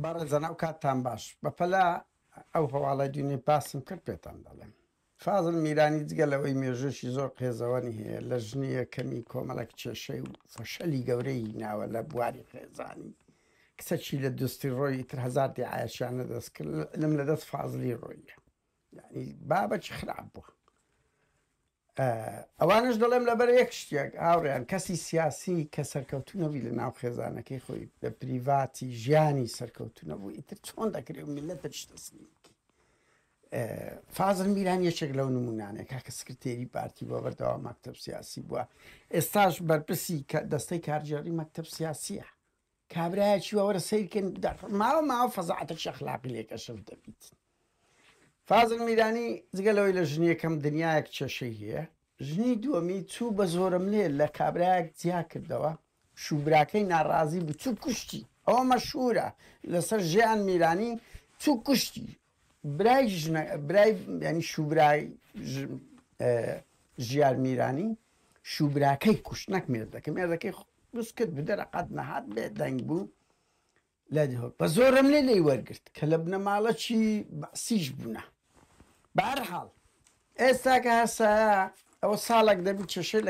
بەڕێزانە ئەو کاتتان باش بەپەلا ئەو هەواڵە دوێنێ باسم کرد پێتان دەڵێم فازڵ میرانی جگە لەوەی مێژوشی زۆر قێزەوەنی هەیە لە ژنیە کەمی کۆمەڵک کێشەی و فەشەلی گەورەی ناوە لە بواری خێزانی کچەکی لە دوستی ڕۆی تر هزار دیعایشانە دەست کرد لەم لە دەست فازلی ڕۆیە یعنی بابەکی خراپ بووە ئەوانش دەڵێم لەبەر یەک شتێک ئاوڕیان کەسی سیاسی کە سەرکەوتونەوی لە ناو خێزانەکەی خۆی بە پریڤاتی ژیانی سەرکەوتونە بوو ئیتر چۆن دەکرێت و میلەتە تەسلیمکی فازل میران یەکێک لەو نمونانێک کاکە سکرتێری پارتی بۆ بەردەوا مەکتەب سیاسی بووە ئێستاش بەرپرسی دەستەی کارژێڕی مەکتەب سیاسیە کابراایکی وەرە سیرکن ماوە فەزاعەتە شەخلاقی لێکەشەف دەبیت فازل میرانی جگە لەوەی لە ژنیەکەم دنیایەک کێشەی هەیە ژنی دووەمی چوو بە زۆرم لێ لە کابراایەک جیا کردەوە شوبراکەی ناڕازی بوو چوو کوشتی ئەوە مەشهورە لەسەر ژیان میرانی چوو کوشتی برای ینی شوبرای ژیار میرانی شوبراکەی کوشت نەک مێردەکە مێردەکەی دروست کرد بدەرە قەت نەهات بێ دەنگ بوو لە بە زۆرم لێ لی وەرگرت کە لە بنەماڵەکی بەسیش بوونە بەهەرحاڵ ئێستا کە هەسایە ئەوە ساڵێک دەبی کێشەی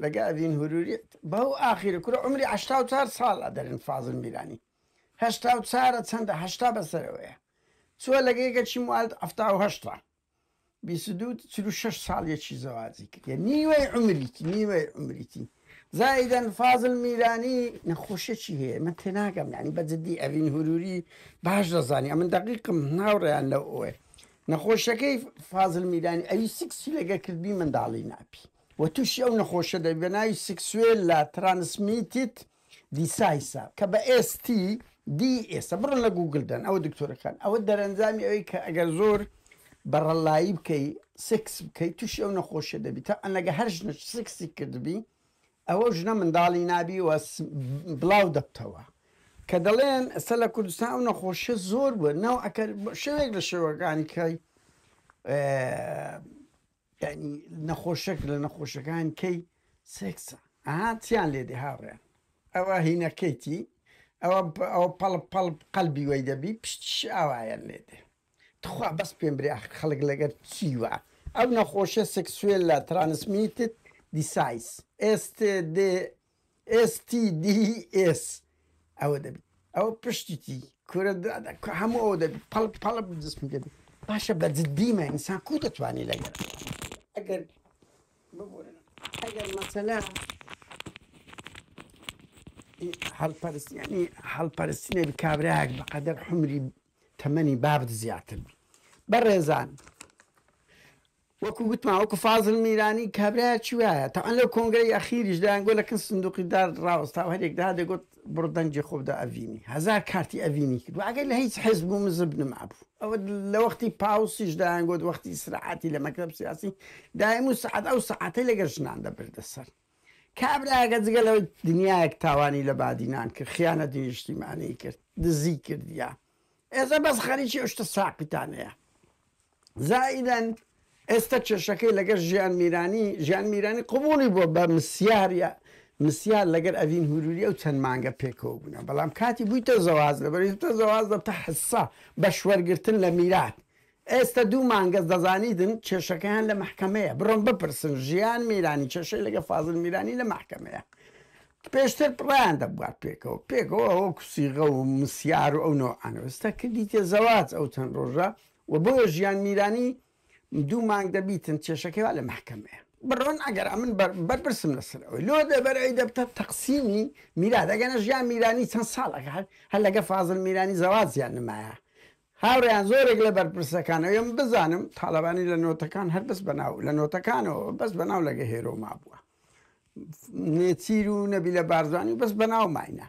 لەگە ئەڤین هوروریت بەو ئاخیرە کورە عمری 84 ساڵە دەرن فازل میرانی 84 چەندە 80 بەسەرەوەیە چوە لەگەیەکەچی موالد 1970 26 ساڵیەکی زەواجی کرد نیوەی عمریتی زایدەن فازل میرانی نەخۆشیەکی هەیە من تێناگەم ینی بەجددی ئەڤین هوروری باش دەزانی ئەمن دقیقم ناوڕێیان لەو ئەوێ نەخۆشەکەی فازل میرانی ئەوی سکسی لەگە کردبی منداڵی ناپی و تووشی ئەو نەخۆشە دەبێناوی سکسوێل لە ترانسمیتیت دیسایسا کە بە ئێستی دی ئێستا بڕن لە گوگلدن ئەوە دکتۆرەکان ئەوە دەرەنجامی ئەوەی کە ئەگەر زۆر بەڕەلایی بکەی سکس بکەیت تووشی ئەو نەخۆشە دەبی تا ئەنەگە هەر ژنە سکسی کردبی ئەوە ژنە منداڵی نابی و بڵاو دەبتەوە کە دەڵێن ئەستا لە کوردستان ئەو نەخۆشە زۆر بووە ناو ئەکەر شەوێک لە شێوەکانی کەی ینی نەخۆشەك لە نەخۆشەکان کەی سێکسە ئاهاتیان لێدێ هاڕێن ئەوە هینەکەیتی ئەوە پەڵ قەلبی وەی دەبی پشتیش ئاوایان لێدێ تخوا بەس پێم برێ خەڵک لەگەر چیوە ئەو نەخۆشە سێکسوێل لە ترانسمیتت دیسایس STDs ئەوە دەبی ئەوە پشتیتی کورە هەموو ئەوە دەبی پەڵ جسمی دەبی باشە بە جددیمە ئینسان کو دەتوانانی لەگەر ئەگەر مەسەلا هەڵپەرستنی هەڵپەرستنێ کابراایك بەقەدەر حمری تەمەنی بابد زیاتر بی بەڕێزان وەکو گوتمان وەکو فازل میرانی کابراایکی وایە تاوان لەو کۆنگرەی ئەخیریش دایانگۆ لەکن سندوقی دار ڕاوەستا هەرێکدا دەگوت بڕ دەنجی خۆبدا ئەڤینی هزار کارتی ئەڤینی کرد ئەگەر لە هیچ حزب و مزب نمابوو ئەوە لە وەختی پاوسیش دایانگوت وەختی سرعاتی لە مەکتەب سیاسی دایم و سعات ئەو سعاتەی لەگەر ژنان دەبردە سەر کابراایەکە جگە لەوەی دنیایەک تاوانی لە بادینان کرد خیانەتی نیشتیمانی کرد دزی کردیا ئێستا بەس خەریکی ئەو شتە ساقیتانەیە زائیدەن ئێستا کێشەکەی لەگەر ژیان میرانی قبوڵی بۆ بە مسیار لەگەر ئەڤین هوروری ئەو چەند مانگە پێکەوە بوونە بەڵام کاتی بوویتە زەواز لەبەرتە زەواز دەبتە حسا بە شوەرگرتن لە میرات ئێستا 2 مانگە دەزانیدن کێشەکەیان لە محکەمەیە بڕۆن بپرسن ژیان میرانی کێشەی لەگە فازل میرانی لە محکەمەیە پێشتر پڕیان دەبوات پێکەوە ئەوە کوسیغە و مسیار و ئەو نۆعانە ئێستا کردیتە زەواز ئەو چەند ڕۆژە و بۆ ژیان میرانی 2 مانگ دەبیتن کێشەکەیوا لە محکەمەیە بڕۆن ئەگەر ئەمن بەرپرسم لەسەرەوەی لۆ دەبەرەوەی دەبتە تەقسیمی میرات ئەگەنە ژیان میرانی چەند ساڵەکە هەر لەگە فازل میرانی زەوازیان نمایە هاوڕێیان زۆرێک لە بەرپرسەکانەوە ئەم بزانم تاڵەبانی لە نۆتەکان هەر بەس بەناو لە نۆتەکانەوە بەس بەناو لەگە هێرۆما بووە نێچیر و نەبی لە بارزانانی و بەس بەناو ماینە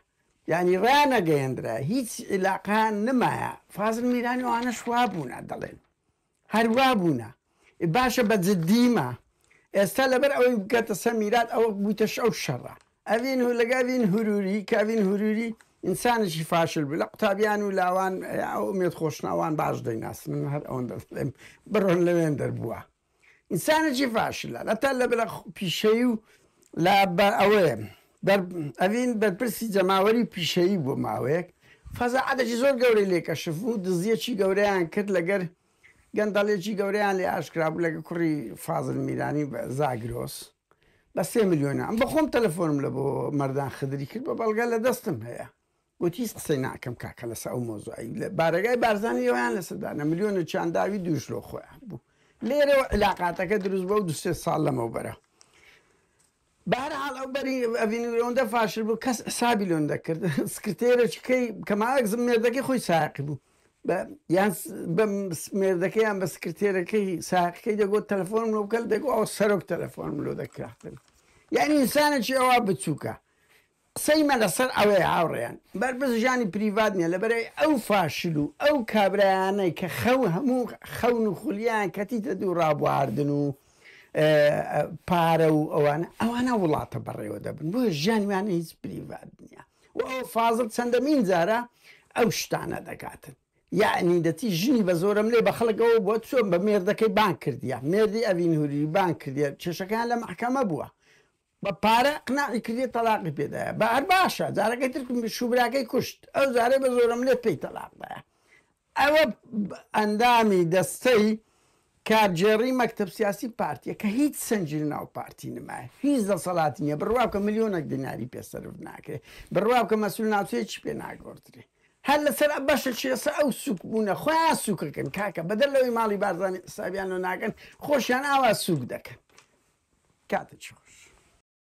ینی ڕیانەگەیەندرا هیچ علاقان نمایە فازل میرانی وانە شوا بوونە دەڵێن هەروە بوونە باشە بە جددیمە ئێستا لەبەر ئەوەی بکەتە سە میرات ئەوە بوویتە ئەو شەڕە ئەڤین لەگەڤین هوروری کاڤین هوروری ئینسانێکی فاشل بوو لە قوتابیان و لاوان ئومێد خۆشناوان باش دەیناسن من هەر ئەوەن دەڵێم بڕۆن لەوێن دەربووە ئینسانێکی فاشلە لەتا لەبەر پیشەی و لا ئەوەیە ئەڤین بەرپرسی جەماوەری پیشەیی بۆ ماوەیەک فەزەعەتێکی زۆر گەورەی لێ کەشف و دزیەکی گەورەیان کرد لەگەر گەندەڵێکی گەورەیان لێ ئاشکرا بوو لەگە کوڕی فازل میرانی زاگرۆس بە 3 میلیۆنە ئەم بەخۆم تەلەفۆنم لە بۆ مەردان خدری کرد بە بەڵگە لە دەستم هەیە گوتی هیچ قسەی ناکەم کاکە لەسەر ئەو مۆزوعی لە بارەگای بارزانانی ئەویان لەسەردانە ملیۆنە چانداوی دووشلۆ خۆیان بوو لێرەوە علاقاتەکە دروست بە و 2 ساڵ لەمەوبەرە بەهەرحاڵ ئەو بەری ئەڤینەوەندە فاشل بوو کەس حسابی لۆن دەکرد سکرتێرەکەی کەماک مێردەکەی خۆی ساقی بوو یان بە مێردەکەی یان بە سکرتێرەکەی ساقەکەی دەگوت تەلەفۆنم لۆ بکەل دەگو ئەو سەرۆک تەلەفۆنم لۆ دەکراتن یعنی ئینسانێکی ئەوە بچووکە قسەیمە لەسەر ئەوەیە هاوڕێیان بەربز ژانی پریڤات نییە لەبەرەوەی ئەو فاشل و ئەو کابرایانەی کە هەموو خەون و خولیان کەتیتە دوو ڕابواردن و پارە و ئەوانە وڵاتە بەڕێوە دەبن بۆ ژیانوانە هیچ پریڤات نییە و ئەو فازڵ چەندەمین جارە ئەو شتانە دەکاتن یعنی دەتی ژنی بە زۆرم لێ بە خەڵکەوە بۆ چۆن بە مێردەکەی بان کردیە مێردی ئەڤین هوری بان کردیە کێشەکان لە محکەمە بووە بە پارە قناعی کردێت تەلاقی پێدایە بە هەر باشە جارەکەی ترکم شوبراکەی کوشت ئەو جارێ بە زۆرم لێ پێی تەلاقدایە ئەوە ئەندامی دەستەی کارجێڕی مەکتەب سیاسی پارتیە کە هیچ سنجل ناو پارتی نمایە هیچ دەسەڵاتی نییە بڕواو کە ملیۆنێک دیناری پێسەرف ناکرێت بڕواو کە مەسول ناوچەیەکی پێ ناگۆڕدرێ هەر لەسەر بەشە چێسە ئەو سوک بوونە خۆیان سوکەکەن کاکە بەدەر لەوەی ماڵی بارزانانی سابیان و ناکەن خۆشیان ئاوا سوک دەکەن کاتە چۆش